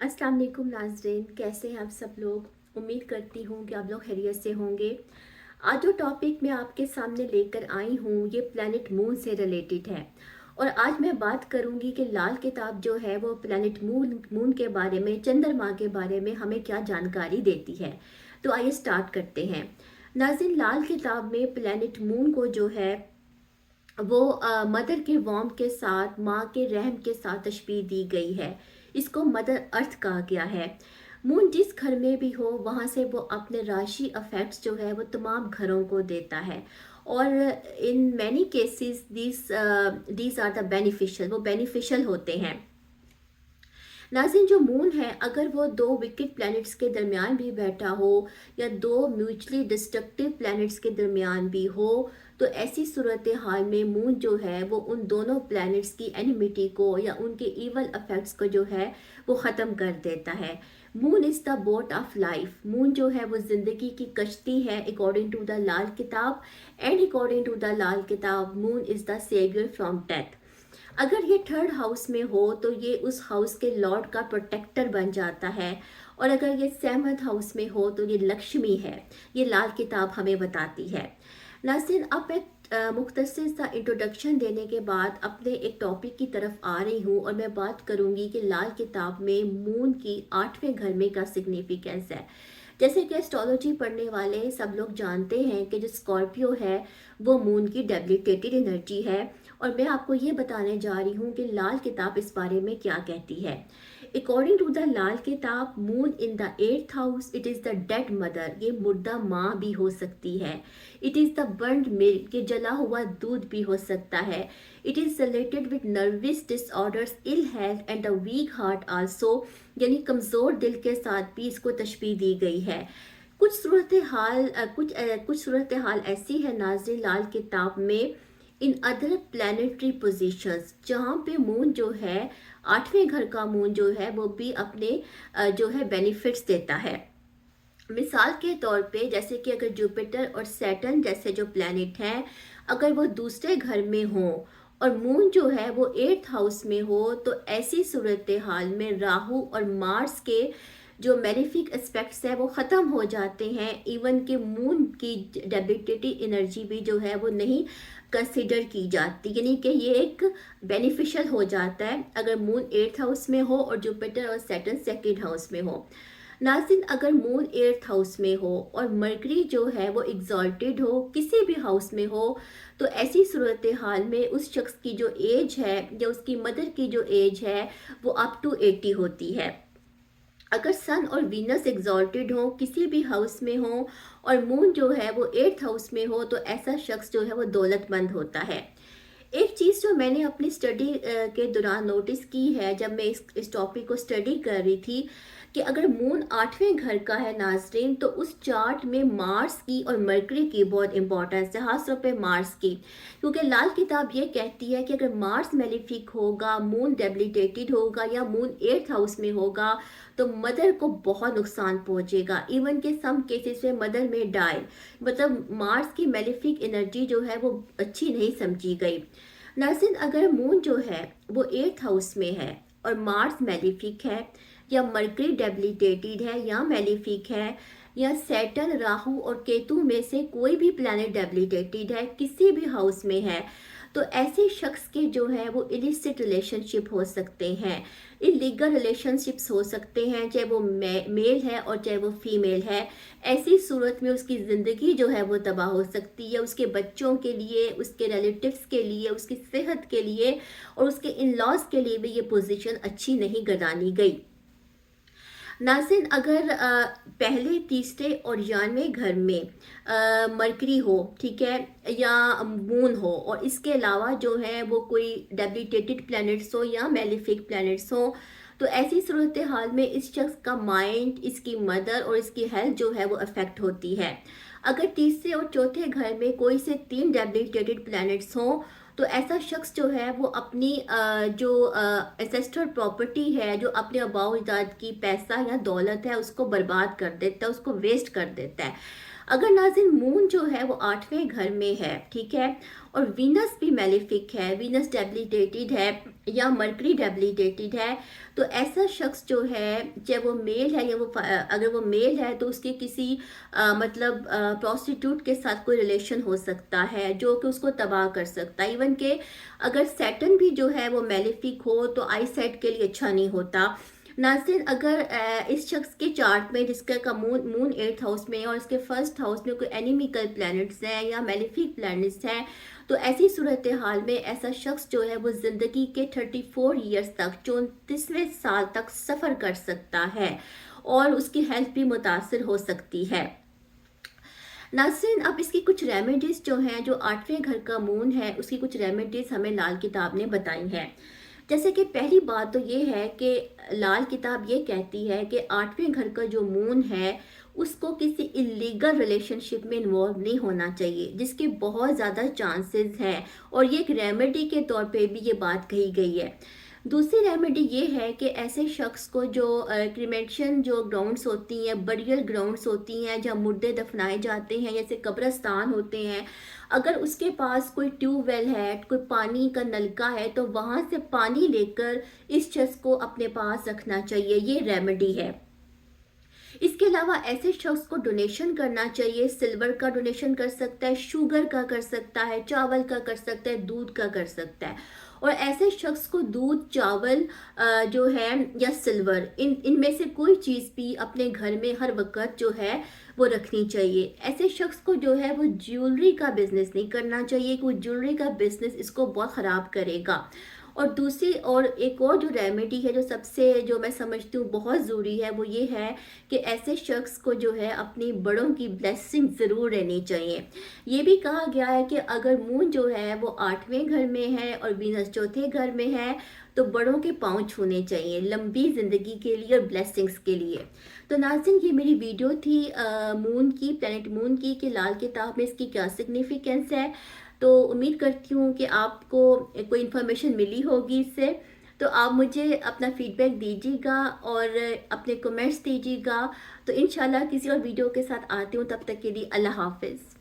अस्सलाम वालेकुम नाज़रीन, कैसे हैं आप सब लोग। उम्मीद करती हूँ कि आप लोग खैरियत से होंगे। आज जो टॉपिक मैं आपके सामने लेकर आई हूँ ये प्लैनेट मून से रिलेटेड है। और आज मैं बात करूँगी कि लाल किताब जो है वो प्लैनेट मून के बारे में, चंद्रमा के बारे में हमें क्या जानकारी देती है। तो आइए स्टार्ट करते हैं। नाज़रीन, लाल किताब में प्लैनेट मून को जो है वो मदर के वॉर्म के साथ, माँ के रहम के साथ तशबीह दी गई है। इसको मदर अर्थ कहा गया है। मून जिस घर में भी हो वहाँ से वो अपने राशि अफेक्ट्स जो है वो तमाम घरों को देता है। और in many cases these are the beneficial, वो बेनिफिशियल होते हैं। नाज़रीन, जो मून है अगर वो दो विकेट प्लैनेट्स के दरमियान भी बैठा हो या दो म्यूचुअली डिस्ट्रक्टिव प्लैनेट्स के दरमियान भी हो, तो ऐसी सूरत हाल में मून जो है वो उन दोनों प्लैनेट्स की एनिमिटी को या उनके इवल इफेक्ट्स को जो है वो ख़त्म कर देता है। Moon is the boat of life. Moon जो है वो ज़िंदगी की कश्ती है according to the Lal Kitab. And according to the Lal Kitab moon is the saviour from death. अगर ये थर्ड हाउस में हो तो ये उस हाउस के लॉर्ड का प्रोटेक्टर बन जाता है। और अगर ये सेवंथ हाउस में हो तो ये लक्ष्मी है। ये लाल किताब हमें बताती है। नाज़रीन, अब मैं मुख्तसर सा इंट्रोडक्शन देने के बाद अपने एक टॉपिक की तरफ आ रही हूँ और मैं बात करूँगी कि लाल किताब में मून की 8वें घर में का सिग्निफिकेंस है। जैसे कि एस्ट्रोलॉजी पढ़ने वाले सब लोग जानते हैं कि जो स्कॉर्पियो है वो मून की डेबिलिटेटेड एनर्जी है। और मैं आपको ये बताने जा रही हूँ कि लाल किताब इस बारे में क्या कहती है। According to the Lal Kitab, moon in the 8th house, it is the dead mother. ये मुर्दा माँ भी हो सकती है। It is the burned milk, ये जला हुआ दूध भी हो सकता है। It is related with nervous disorders, ill health and the weak heart also, यानी कमज़ोर दिल के साथ भी इसको तशबीह दी गई है। कुछ सूरत हाल ऐसी है नाज़रीन लाल किताब में इन अदर प्लानिटरी पोजीशंस, जहाँ पे मून जो है 8वें घर का मून जो है वो भी अपने जो है बेनिफिट्स देता है। मिसाल के तौर पे जैसे कि अगर जुपिटर और सैटर्न जैसे जो प्लैनेट हैं अगर वो दूसरे घर में हो और मून जो है वो 8th हाउस में हो, तो ऐसी सूरत हाल में राहु और मार्स के जो मेलिफिक एस्पेक्ट्स है वो ख़त्म हो जाते हैं। इवन कि मून की डेबिलिटेटिव एनर्जी भी जो है वो नहीं कंसिडर की जाती, यानी कि ये एक बेनिफिशियल हो जाता है अगर मून 8th हाउस में हो और जुपिटर और सैटर्न 2nd हाउस में हो। नाज़रीन, अगर मून 8th हाउस में हो और मरकरी जो है वो एग्जॉल्टेड हो, किसी भी हाउस में हो, तो ऐसी सूरत हाल में उस शख्स की जो एज है या उसकी मदर की जो एज है वो अप टू 80 होती है। अगर सन और वीनस एग्जॉल्टेड हो, किसी भी हाउस में हो और मून जो है वो 8th हाउस में हो, तो ऐसा शख्स जो है वो दौलतमंद होता है। एक चीज़ जो मैंने अपनी स्टडी के दौरान नोटिस की है जब मैं इस टॉपिक को स्टडी कर रही थी कि अगर मून 8वें घर का है नाजरीन, तो उस चार्ट में मार्स की और मरकरी की बहुत इंपॉर्टेंस है, खास तौर पे मार्स की। क्योंकि लाल किताब ये कहती है कि अगर मार्स मेलिफिक होगा, मून डेबिलिटेटेड होगा या मून 8th हाउस में होगा, तो मदर को बहुत नुकसान पहुंचेगा। इवन के सम केसेस में मदर में डाई, मतलब मार्स की मेलिफिक एनर्जी जो है वो अच्छी नहीं समझी गई। नाज़रीन, अगर मून जो है वो 8th हाउस में है और मार्स मेलिफिक है या मरकरी डेबिलिटेटेड है या मेलिफिक है या सैटर्न, राहु और केतु में से कोई भी प्लैनेट डेबिलिटेटेड है, किसी भी हाउस में है, तो ऐसे शख्स के जो है वो इलिसिट रिलेशनशिप हो सकते हैं, इलीगल रिलेशनशिप्स हो सकते हैं, चाहे वो मेल है और चाहे वो फीमेल है। ऐसी सूरत में उसकी ज़िंदगी जो है वो तबाह हो सकती है, उसके बच्चों के लिए, उसके रिलेटिव्स के लिए, उसकी सेहत के लिए और उसके इन लॉज के लिए भी ये पोजीशन अच्छी नहीं गदानी गई। नाज़रीन, अगर पहले, तीसरे और 11वें घर में मरकरी हो, ठीक है, या मून हो और इसके अलावा जो है वो कोई डेबिलिटेटेड प्लैनेट्स हो या मेलिफिक प्लैनेट्स हो, तो ऐसी सूरत हाल में इस शख्स का माइंड, इसकी मदर और इसकी हेल्थ जो है वो अफेक्ट होती है। अगर तीसरे और चौथे घर में कोई से 3 डेबिलिटेटेड प्लैनेट्स हों, तो ऐसा शख्स जो है वो अपनी जो एंसेस्ट्रल प्रॉपर्टी है, जो अपने आबाओ अजदाद की पैसा या दौलत है, उसको बर्बाद कर देता है, उसको वेस्ट कर देता है। اگر ناظرین مون جو ہے وہ 8ویں گھر میں ہے، ٹھیک ہے، اور وینس بھی میلیفک ہے، وینس ڈیبلیٹیٹڈ ہے یا مرکری ڈیبلیٹیٹڈ ہے، تو ایسا شخص جو ہے، چاہے وہ میل ہے یا اگر وہ میل ہے تو اس کے کسی مطلب پروسٹیٹیوٹ کے ساتھ کوئی ریلیشن ہو سکتا ہے جو کہ اس کو تباہ کر سکتا ہے. ایون کہ اگر سیٹن بھی جو ہے وہ میلیفک ہو تو آئی سیٹ کے لیے اچھا نہیں ہوتا. ناظرین اگر اس شخص کے چارٹ میں جس کا مون 8th ہاؤس میں اور اس کے فرسٹ ہاؤس میں کوئی اینیمیکل پلانٹس ہیں یا میلیفک پلانٹس ہیں، تو ایسی صورتحال میں ایسا شخص جو ہے وہ زندگی کے 34 ایئرس تک 34ویں سال تک سفر کر سکتا ہے اور اس کی ہیلتھ بھی متاثر ہو سکتی ہے. ناظرین اب اس کی کچھ ریمیڈیز جو ہیں، جو 8ویں گھر کا مون ہے اس کی کچھ ریمیڈیز ہمیں لال کتاب نے بتائی ہیں. جیسے کہ پہلی بات تو یہ ہے کہ لال کتاب یہ کہتی ہے کہ 8ویں گھر کا جو مون ہے اس کو کسی اللیگل ریلیشن شپ میں انوالو نہیں ہونا چاہیے، جس کے بہت زیادہ چانسز ہیں، اور یہ ایک ریمیڈی کے طور پہ بھی یہ بات کہی گئی ہے. دوسری ریمیڈی یہ ہے کہ ایسے شخص کو جو کریمیشن جو گراؤنڈس ہوتی ہیں، بریل گراؤنڈس ہوتی ہیں جہاں مردے دفنائے جاتے ہیں، جیسے قبرستان ہوتے ہیں، اگر اس کے پاس کوئی ٹیوب ویل ہے، کوئی پانی کا نلکا ہے، تو وہاں سے پانی لے کر اس شخص کو اپنے پاس رکھنا چاہیے. یہ ریمیڈی ہے. اس کے علاوہ ایسے شخص کو ڈونیشن کرنا چاہیے. سلور کا ڈونیشن کر سکتا ہے، شوگر کا کر سکتا ہے، چاول کا کر سکتا ہے، دودھ کا کر سکتا ہے. اور ایسے شخص کو دودھ، چاول جو ہے یا سلور، ان میں سے کوئی چیز بھی اپنے گھر میں ہر وقت جو ہے وہ رکھنی چاہیے. ایسے شخص کو جو ہے وہ جیولری کا بزنس نہیں کرنا چاہیے کہ وہ جیولری کا بزنس اس کو بہت خراب کرے گا. اور دوسری اور ایک اور جو ریمیڈی ہے جو سب سے جو میں سمجھتی ہوں بہت ضروری ہے وہ یہ ہے کہ ایسے شخص کو جو ہے اپنی بڑوں کی بلیسنگ ضرور رہنی چاہیے. یہ بھی کہا گیا ہے کہ اگر مون جو ہے وہ 8ویں گھر میں ہے اور وینس 4تھے گھر میں ہے تو بڑوں کے پاؤں چھونے چاہیے لمبی زندگی کے لیے اور بلیسنگز کے لیے. تو ناظرین یہ میری ویڈیو تھی مون کی، پلینٹ مون کی، کہ لال کتاب میں اس کی کیا سگنیفیکنس ہے. تو امید کرتی ہوں کہ آپ کو کوئی انفارمیشن ملی ہوگی اس سے. تو آپ مجھے اپنا فیڈ بیک دیجیے گا اور اپنے کمنٹس دیجیے گا. تو انشاءاللہ کسی اور ویڈیو کے ساتھ آتی ہوں، تب تک کے لیے اللہ حافظ.